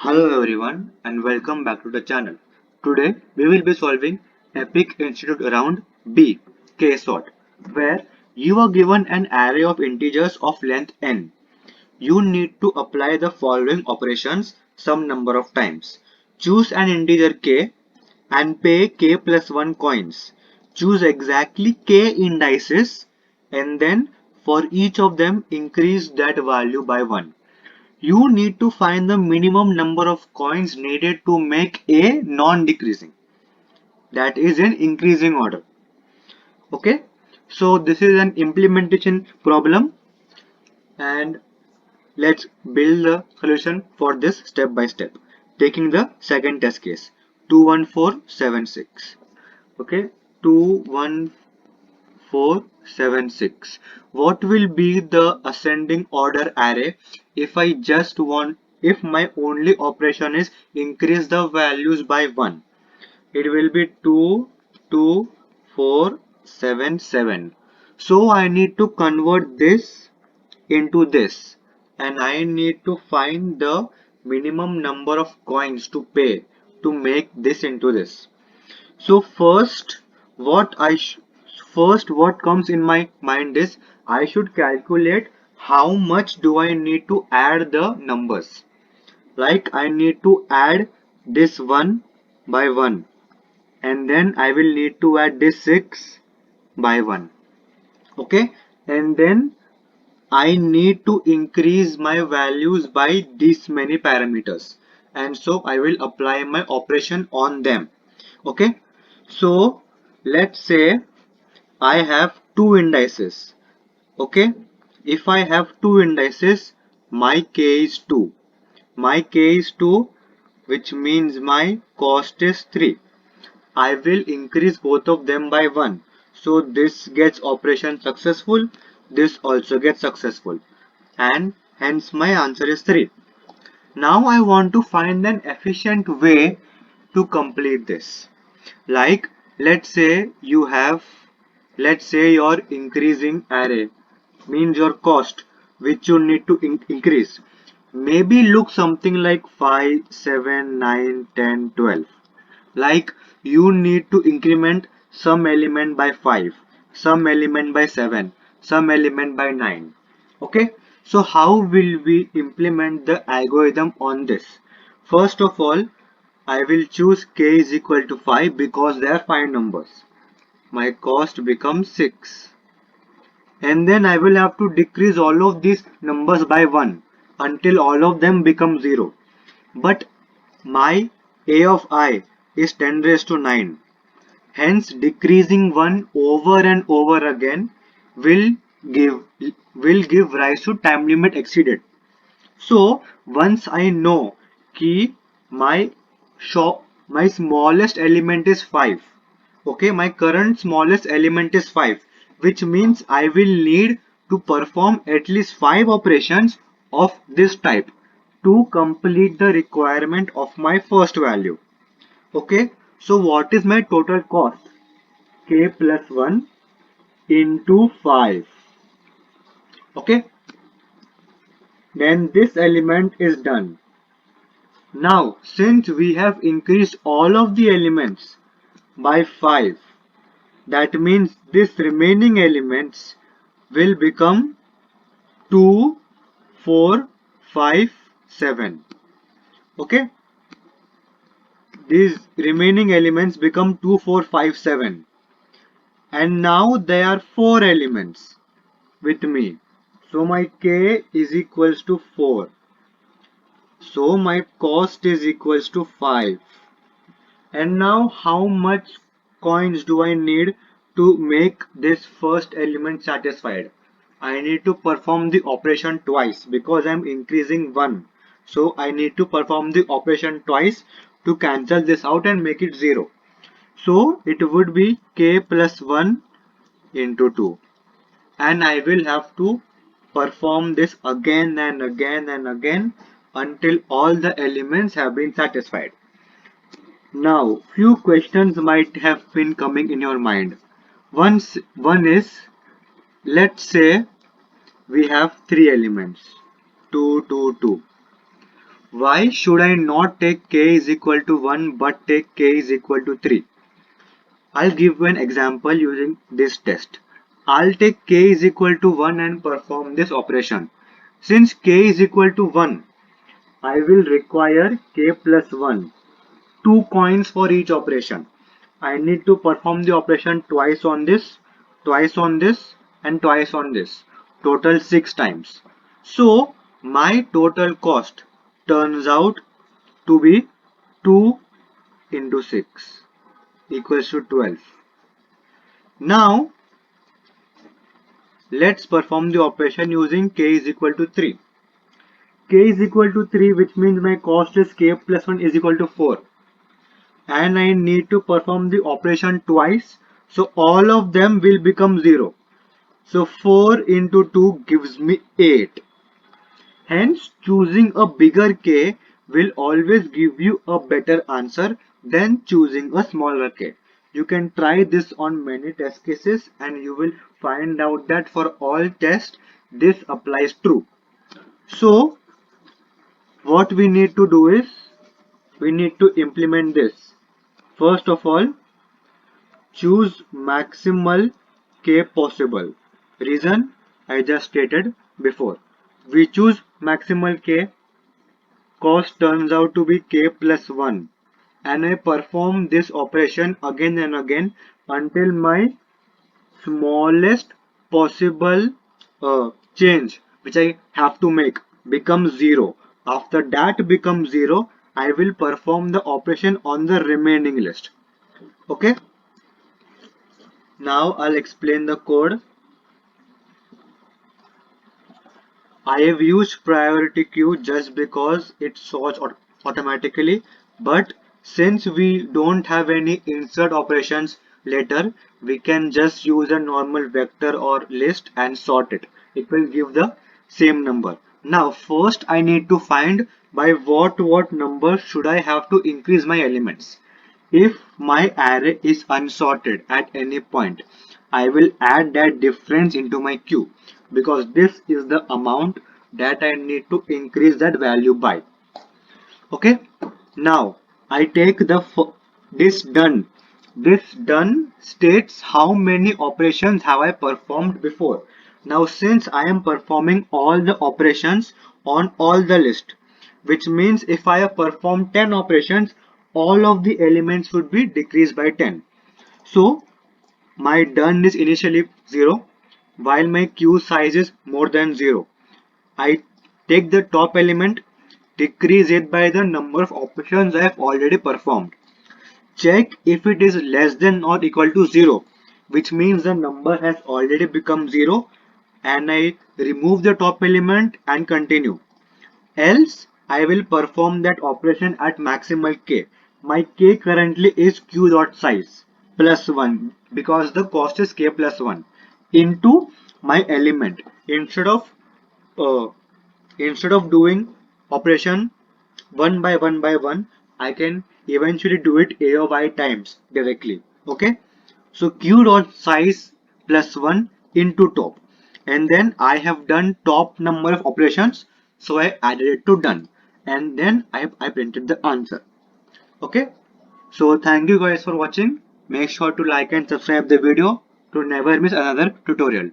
Hello everyone and welcome back to the channel. Today we will be solving Epic Institute Round B K sort, where you are given an array of integers of length n. You need to apply the following operations some number of times. Choose an integer k and pay k plus 1 coins. Choose exactly k indices and then for each of them increase that value by 1. You need to find the minimum number of coins needed to make a non-decreasing, that is in increasing order. Okay, so this is an implementation problem and let's build the solution for this step by step, taking the second test case 21476. Okay, 21476. What will be the ascending order array if I just want, if my only operation is increase the values by 1? It will be 2, 2, 4, 7, 7. So I need to convert this into this and I need to find the minimum number of coins to pay to make this into this. So what comes in my mind is I should calculate how much do I need to add the numbers. Like I need to add this 1 by 1 and then I will need to add this 6 by 1. Okay, and then I need to increase my values by these many parameters and so I will apply my operation on them. Okay, so let's say I have two indices. Okay, if I have two indices, my k is 2. My k is 2, which means my cost is 3. I will increase both of them by 1. So this gets operation successful, this also gets successful, and hence my answer is 3. Now I want to find an efficient way to complete this. Like let's say your increasing array means your cost which you need to increase maybe look something like 5, 7, 9, 10, 12. Like you need to increment some element by 5, some element by 7, some element by 9. Okay, so how will we implement the algorithm on this? First of all, I will choose k is equal to 5 because there are 5 numbers. My cost becomes 6. And then I will have to decrease all of these numbers by 1 until all of them become 0. But my a of I is 10 raised to 9. Hence decreasing 1 over and over again will give give rise to time limit exceeded. So once I know कि my my smallest element is 5. Okay, my current smallest element is 5, which means I will need to perform at least 5 operations of this type to complete the requirement of my first value. Okay, so what is my total cost? K plus 1 into 5. Okay, then this element is done. Now, since we have increased all of the elements by 5, that means this remaining elements will become 2, 4, 5, 7. Okay, these remaining elements become 2, 4, 5, 7. And now there are 4 elements with me. So my k is equals to 4. So my cost is equals to 5. And now how much coins do I need to make this first element satisfied? I need to perform the operation twice because I am increasing 1. So I need to perform the operation twice to cancel this out and make it 0. So it would be k plus 1 into 2. And I will have to perform this again and again and again until all the elements have been satisfied. Now, few questions might have been coming in your mind. One is, let's say we have three elements, 2, 2, 2. Why should I not take k is equal to 1 but take k is equal to 3? I'll give you an example using this test. I'll take k is equal to 1 and perform this operation. Since k is equal to 1, I will require k plus 1, 2 coins for each operation. I need to perform the operation twice on this and twice on this. Total 6 times. So my total cost turns out to be 2 into 6 equals to 12. Now let's perform the operation using k is equal to 3. K is equal to 3, which means my cost is k plus 1 is equal to 4. And I need to perform the operation twice. So all of them will become 0. So 4 into 2 gives me 8. Hence choosing a bigger k will always give you a better answer than choosing a smaller k. You can try this on many test cases and you will find out that for all tests this applies true. So what we need to do is we need to implement this. First of all, choose maximal k possible. Reason I just stated before. We choose maximal k, cost turns out to be k plus 1, and I perform this operation again and again until my smallest possible change which I have to make becomes 0. After that becomes 0, I will perform the operation on the remaining list. Okay, now I'll explain the code. I have used priority queue just because it sorts automatically, but since we don't have any insert operations later, we can just use a normal vector or list and sort it. It will give the same number. Now first I need to find by what number should I have to increase my elements. If my array is unsorted at any point, I will add that difference into my queue because this is the amount that I need to increase that value by. Okay. Now I take this done. This done states how many operations have I performed before. Now since I am performing all the operations on all the list, which means if I have performed 10 operations, all of the elements would be decreased by 10. So my done is initially 0 while my queue size is more than 0. I take the top element, decrease it by the number of operations I have already performed. Check if it is less than or equal to 0, which means the number has already become 0, and I remove the top element and continue. Else, I will perform that operation at maximal k. My k currently is q.size plus 1 because the cost is k plus 1 into my element. Uh, Instead of doing operation one by one, I can eventually do it a or y times directly. Okay, so q dot size plus 1 into top, and then I have done top number of operations, so I added it to done, and then I printed the answer. Okay, so thank you guys for watching. Make sure to like and subscribe the video to never miss another tutorial.